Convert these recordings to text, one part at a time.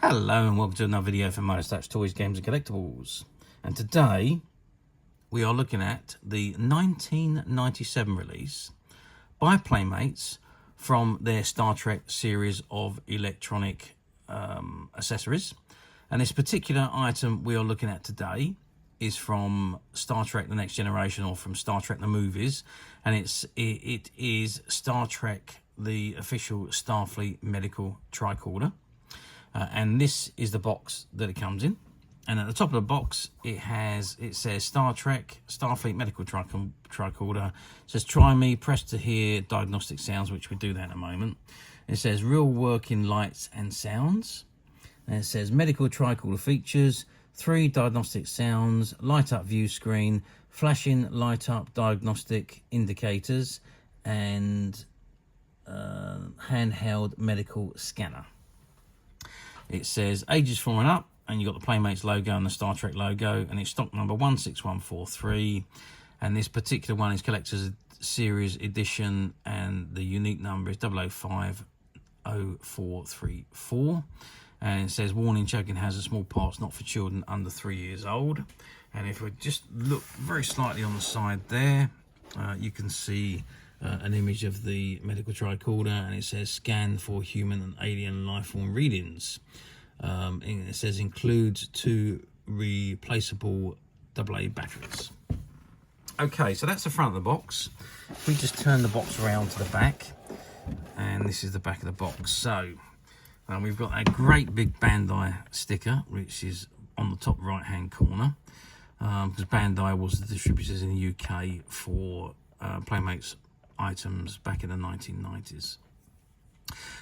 Hello and welcome to another video from Motorstouch Toys, Games and Collectibles. And today we are looking at the 1997 release by Playmates from their Star Trek series of electronic accessories. And this particular item we are looking at today is from Star Trek The Next Generation, or from Star Trek the movies, and it is Star Trek the official Starfleet medical tricorder. And this is the box that it comes in, and at the top of the box it says Star Trek Starfleet medical tricorder. It says try me, press to hear diagnostic sounds, which we do that in a moment. It says real working lights and sounds, and it says medical tricorder features 3 diagnostic sounds, light up view screen, flashing light up diagnostic indicators, and handheld medical scanner. It says ages 4 and up, and you've got the Playmates logo and the Star Trek logo, and it's stock number 16143. And this particular one is collector's series edition, and the unique number is 005034. And it says warning, choking hazard, small parts not for children under 3 years old. And if we just look very slightly on the side there, you can see an image of the medical tricorder, and it says scan for human and alien life form readings. It says includes 2 replaceable AA batteries. Okay, so that's the front of the box. If we just turn the box around to the back, and this is the back of the box. So we've got a great big Bandai sticker, which is on the top right hand corner, because Bandai was the distributors in the UK for Playmates items back in the 1990s.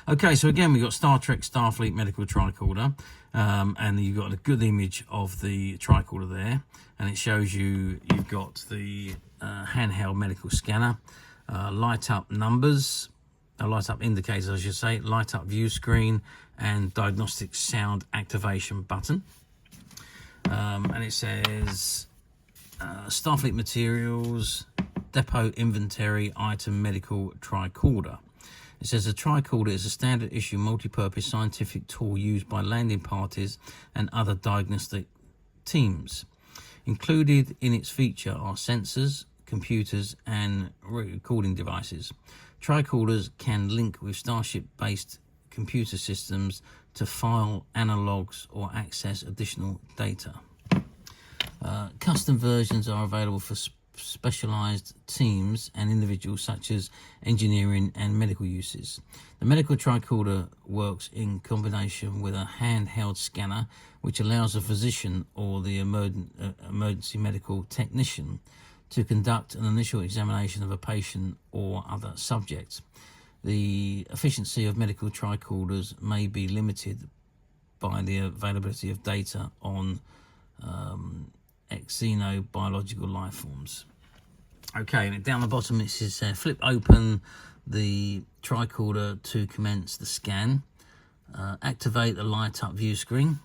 Okay, so again we've got Star Trek Starfleet medical tricorder, and you've got a good image of the tricorder there, and it shows you've got the handheld medical scanner, light up numbers, light up indicators I should say, light up view screen, and diagnostic sound activation button. And it says Starfleet materials, depot inventory item medical tricorder. It says a tricorder is a standard issue multi-purpose scientific tool used by landing parties and other diagnostic teams. Included in its feature are sensors, computers, and recording devices. Tricorders can link with Starship-based computer systems to file analogs or access additional data. Custom versions are available for specialized teams and individuals, such as engineering and medical uses. The medical tricorder works in combination with a handheld scanner, which allows a physician or the emergency medical technician to conduct an initial examination of a patient or other subject. The efficiency of medical tricorders may be limited by the availability of data on xenobiological life forms. Okay, and down the bottom it says flip open the tricorder to commence the scan, activate the light up view screen,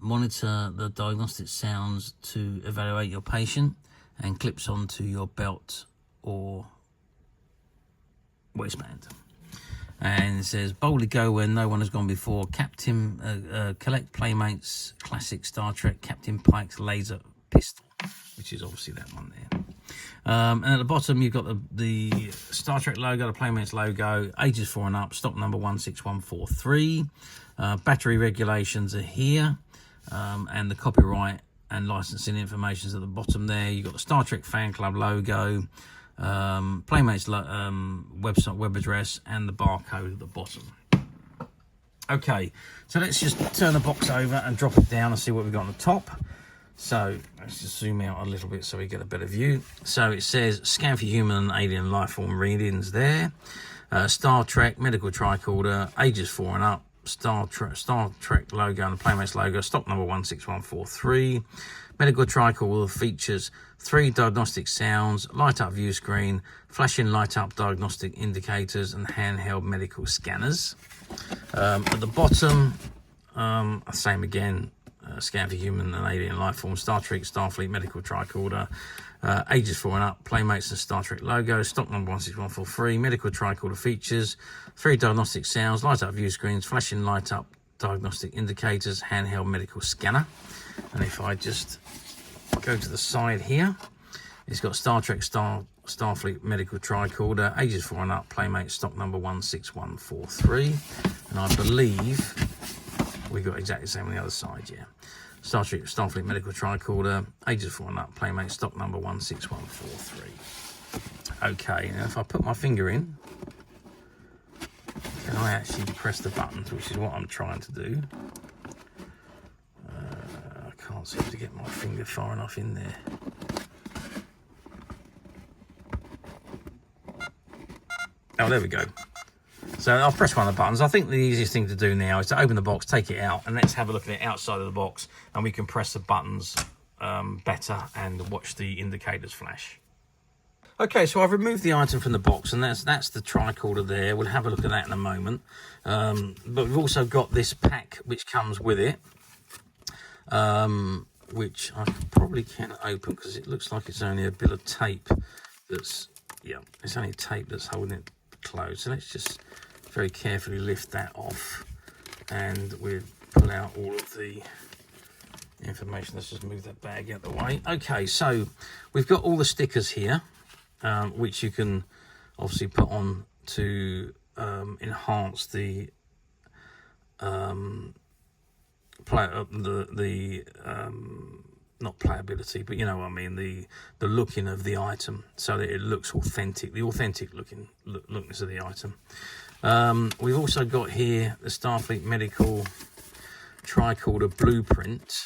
monitor the diagnostic sounds to evaluate your patient, and clips onto your belt or waistband. And it says boldly go where no one has gone before. Collect Playmates classic Star Trek Captain Pike's laser pistol, which is obviously that one there. And at the bottom you've got the Star Trek logo, the Playmates logo, ages 4 and up, stock number 16143. Battery regulations are here, and the copyright and licensing information is at the bottom there. You've got the Star Trek fan club logo, Playmates website web address, and the barcode at the bottom. Okay, so let's just turn the box over and drop it down and see what we've got on the top. So let's just zoom out a little bit so we get a better view. So it says scan for human and alien life form readings there. Star Trek medical tricorder, ages 4 and up, Star Trek logo and the Playmates logo, stock number 16143. Medical tricorder features 3 diagnostic sounds, light up view screen, flashing light up diagnostic indicators, and handheld medical scanners. At the bottom, same again, scan for human and alien life forms, Star Trek, Starfleet, medical tricorder, ages 4 and up, Playmates and Star Trek logo, stock number 16143, medical tricorder features, 3 diagnostic sounds, light up view screens, flashing light up diagnostic indicators, handheld medical scanner. And if I just go to the side here, it's got Star Trek, Starfleet medical tricorder, ages 4 and up, Playmates, stock number 16143. And I believe we got exactly the same on the other side, yeah. Star Trek, Starfleet medical tricorder, ages 4 and up, Playmates, stock number 16143. Okay, now if I put my finger in, can I actually press the buttons, which is what I'm trying to do. I can't seem to get my finger far enough in there. Oh, there we go. So I'll press one of the buttons. I think the easiest thing to do now is to open the box, take it out, and let's have a look at it outside of the box, and we can press the buttons better and watch the indicators flash. Okay, so I've removed the item from the box, and that's the tricorder there. We'll have a look at that in a moment. But we've also got this pack which comes with it, which I probably can open because it looks like it's only a bit of tape that's, yeah, it's only tape that's holding it closed. So let's just very carefully lift that off, and we'll pull out all of the information. Let's just move that bag out of the way. Okay, so we've got all the stickers here, which you can obviously put on to enhance the not playability, but you know what I mean, the looking of the item, so that it looks authentic, the authentic lookness of the item. We've also got here the Starfleet medical tricorder blueprint,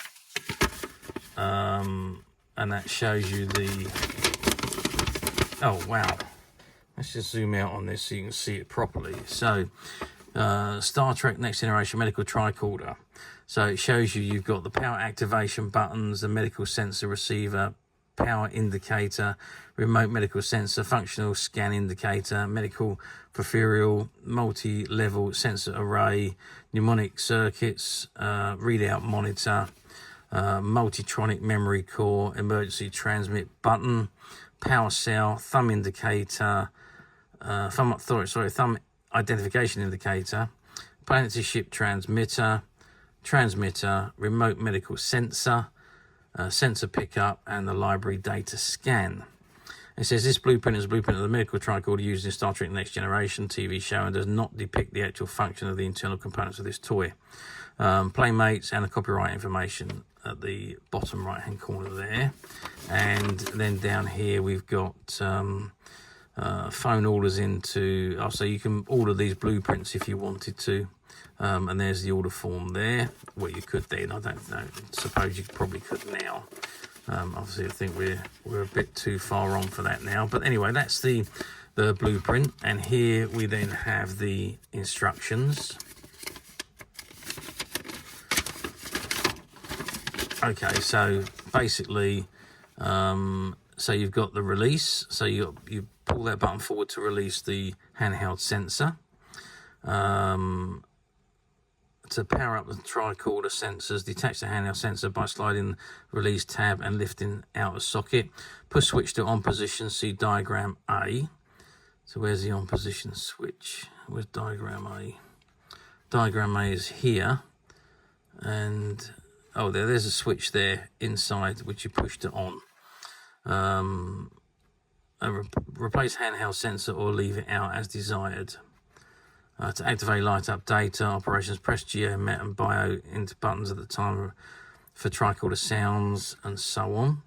and that shows you the, oh wow, let's just zoom out on this so you can see it properly. So Star Trek Next Generation medical tricorder. So it shows you've got the power activation buttons, the medical sensor receiver, power indicator, remote medical sensor, functional scan indicator, medical peripheral, multi-level sensor array, mnemonic circuits, readout monitor, multitronic memory core, emergency transmit button, power cell, thumb indicator, thumb identification indicator, planetary ship transmitter, remote medical sensor, sensor pickup, and the library data scan. It says this blueprint is a blueprint of the medical tricorder used in Star Trek Next Generation TV show and does not depict the actual function of the internal components of this toy. Playmates and the copyright information at the bottom right hand corner there. And then down here we've got phone orders into, so you can order these blueprints if you wanted to. And there's the order form there. Well, you could then, I don't know, suppose you probably could now. Obviously I think we're a bit too far on for that now, but anyway, that's the blueprint. And here we then have the instructions. Okay, so basically, so you've got the release, so you pull that button forward to release the handheld sensor. To power up the tricorder sensors, detach the handheld sensor by sliding the release tab and lifting out the socket. Push switch to on position, see diagram A. So where's the on position switch? Where's diagram A? Diagram A is here. And, oh, there's a switch there inside which you push to on. Replace handheld sensor or leave it out as desired. To activate light up data operations, press Geo, Met and Bio into buttons at the time for tricorder sounds and so on.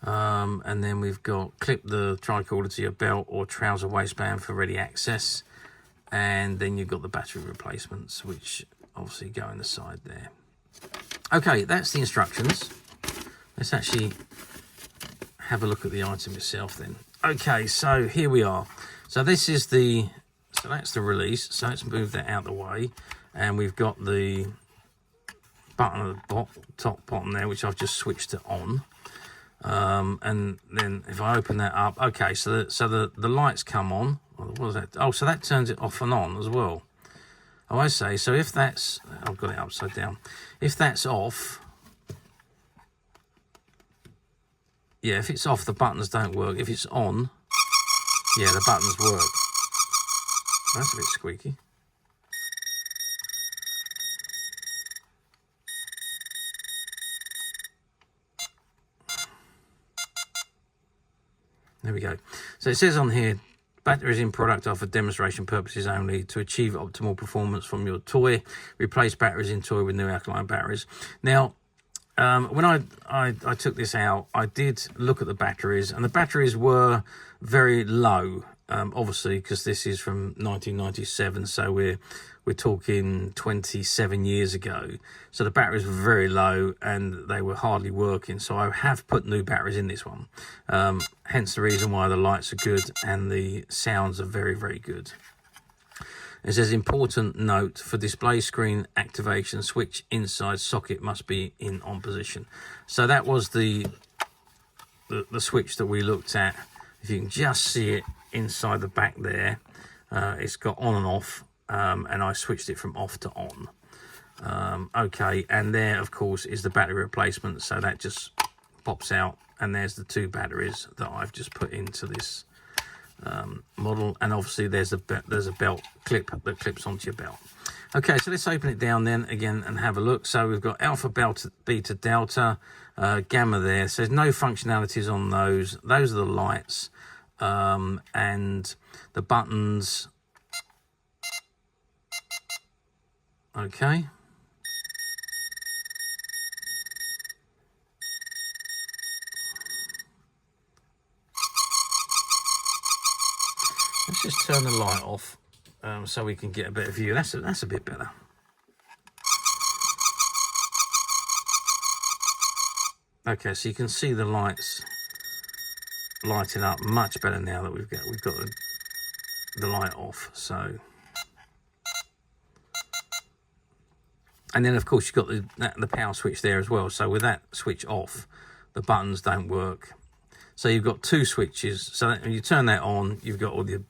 And then we've got clip the tricorder to your belt or trouser waistband for ready access. And then you've got the battery replacements, which obviously go in the side there. Okay, that's the instructions. Let's actually have a look at the item itself then. Okay, so here we are. So this is so that's the release. So let's move that out of the way. And we've got the button at the top bottom there, which I've just switched to on. And then if I open that up, okay, so the lights come on. What was that? Oh, so that turns it off and on as well. Oh, I say, so if that's, I've got it upside down. If that's off, yeah, if it's off, the buttons don't work. If it's on, yeah, the buttons work. That's a bit squeaky. There we go. So it says on here, batteries in product are for demonstration purposes only. To achieve optimal performance from your toy, replace batteries in toy with new alkaline batteries. Now, when I took this out, I did look at the batteries, and the batteries were very low, obviously, because this is from 1997, so we're talking 27 years ago. So the batteries were very low, and they were hardly working. So I have put new batteries in this one, hence the reason why the lights are good and the sounds are very, very good. It says, important note, for display screen activation, switch inside socket must be in on position. So that was the switch that we looked at. If you can just see it inside the back there, it's got on and off, and I switched it from off to on. Okay, and there, of course, is the battery replacement. So that just pops out, and there's the two batteries that I've just put into this model, and obviously there's a belt clip that clips onto your belt. Okay, so let's open it down then again and have a look. So we've got alpha, beta, delta, gamma there. It says no functionalities on those. Those are the lights, and the buttons. Okay. Let's just turn the light off so we can get a better view. That's a bit better. Okay, so you can see the lights lighting up much better now that we've got the light off. So, and then of course you've got the power switch there as well. So with that switch off, the buttons don't work. So you've got two switches. So when you turn that on, you've got all the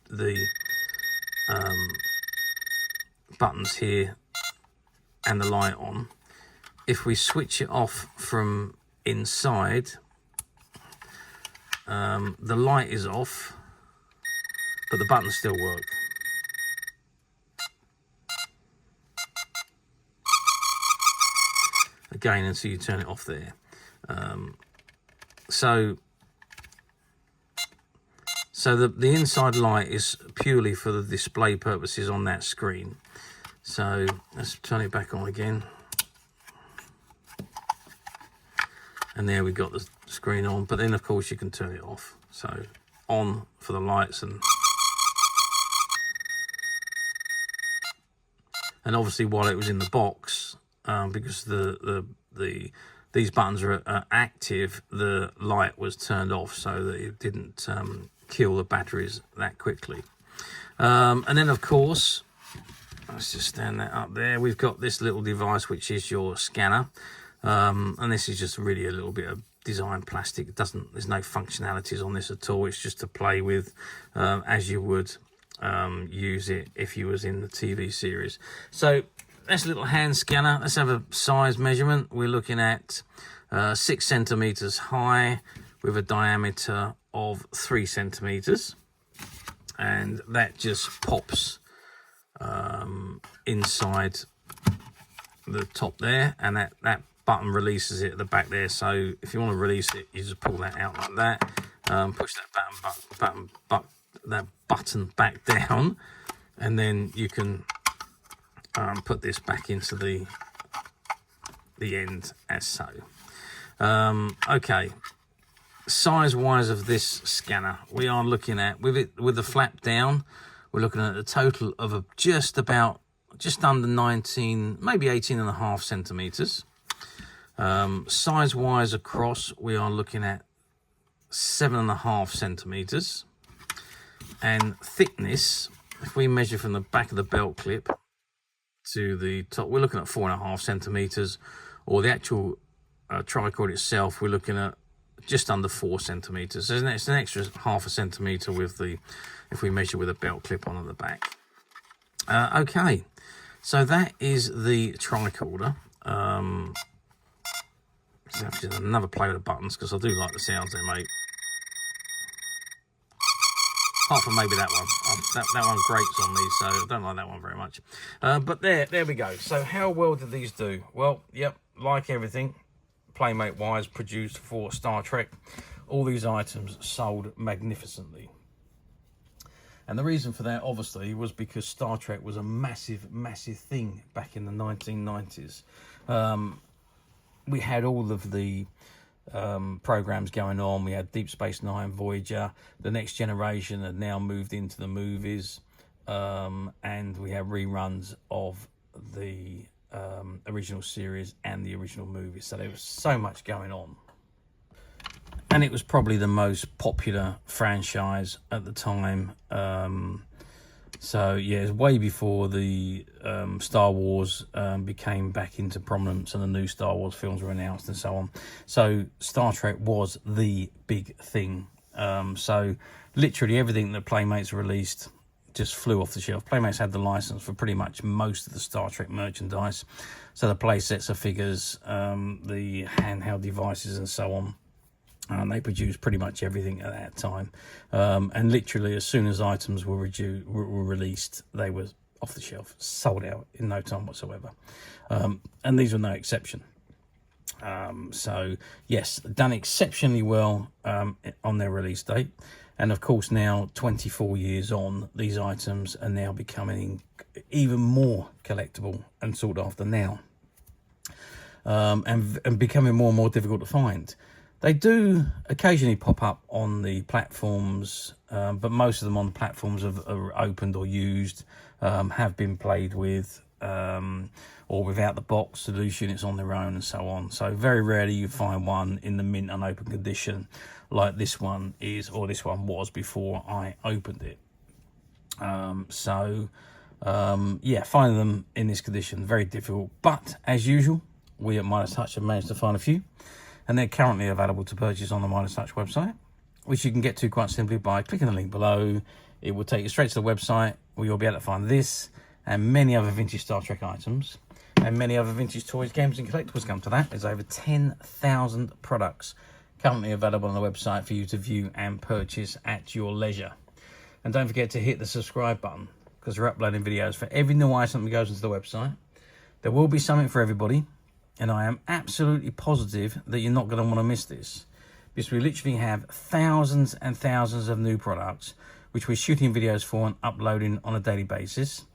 buttons here and the light on. If we switch it off from inside, the light is off, but the buttons still work. Again, until you turn it off there. So the inside light is purely for the display purposes on that screen. So let's turn it back on again. And there we got the screen on, but then of course you can turn it off. So on for the lights, and obviously while it was in the box, because these buttons are active, the light was turned off so that it didn't kill the batteries that quickly. And then of course, let's just stand that up there, we've got this little device which is your scanner, and this is just really a little bit of design plastic. There's no functionalities on this at all. It's just to play with as you would use it if you was in the TV series. So that's a little hand scanner. Let's have a size measurement. We're looking at 6 centimeters high with a diameter of 3 centimeters, and that just pops inside the top there, and that button releases it at the back there. So if you want to release it, you just pull that out like that, push that button back down, and then you can put this back into the end as so. Okay, size wise of this scanner, we are looking at, with the flap down, we're looking at a total of just under 19, maybe 18.5 centimeters. Size wise across, we are looking at 7.5 centimeters, and thickness, if we measure from the back of the belt clip to the top, we're looking at 4.5 centimeters, or the actual tricorder itself, we're looking at just under 4 centimeters. So it's an extra 0.5 centimeter if we measure with a belt clip on at the back. Okay, so that is the tricorder. So that's just another play with the buttons, because I do like the sounds they make. Apart from maybe that one. That one grates on me, so I don't like that one very much. But there we go. So how well did these do? Well, yep, like everything, Playmate-wise, produced for Star Trek, all these items sold magnificently. And the reason for that, obviously, was because Star Trek was a massive, massive thing back in the 1990s. We had all of the programs going on. We had Deep Space Nine, Voyager, The Next Generation had now moved into the movies, and we had reruns of the original series and the original movies. So there was so much going on. And it was probably the most popular franchise at the time. So yeah, it's way before the Star Wars became back into prominence and the new Star Wars films were announced and so on. So Star Trek was the big thing. So literally everything that Playmates released just flew off the shelf. Playmates had the license for pretty much most of the Star Trek merchandise. So the play sets of figures, the handheld devices and so on. They produced pretty much everything at that time. And literally, as soon as items were released, they were off the shelf, sold out in no time whatsoever. And these were no exception. So, yes, done exceptionally well on their release date. And, of course, now, 24 years on, these items are now becoming even more collectible and sought after now. And becoming more and more difficult to find. They do occasionally pop up on the platforms, but most of them on the platforms are opened or used, have been played with, or without the box, the loose units on their own and so on. So very rarely you find one in the mint unopened condition like this one is, or this one was before I opened it. Yeah, finding them in this condition, very difficult. But as usual, we at Midas Touch have managed to find a few. And they're currently available to purchase on the Midas Touch website, which you can get to quite simply by clicking the link below. It will take you straight to the website where you'll be able to find this and many other vintage Star Trek items and many other vintage toys, games and collectibles. Come to that. There's over 10,000 products currently available on the website for you to view and purchase at your leisure. And don't forget to hit the subscribe button, because we're uploading videos for every new item that goes into the website. There will be something for everybody. And I am absolutely positive that you're not going to want to miss this, because we literally have thousands and thousands of new products which we're shooting videos for and uploading on a daily basis.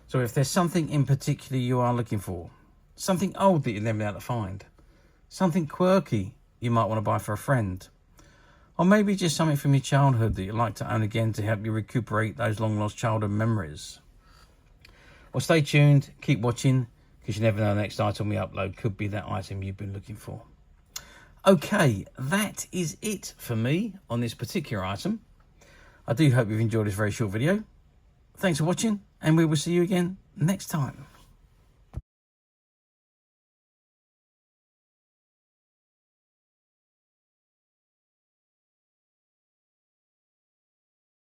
So if there's something in particular you are looking for, something old that you've never been able to find, something quirky you might want to buy for a friend, or maybe just something from your childhood that you'd like to own again to help you recuperate those long lost childhood memories, well, stay tuned, keep watching, because you never know, the next item we upload could be that item you've been looking for. Okay, that is it for me on this particular item. I do hope you've enjoyed this very short video. Thanks for watching, and we will see you again next time.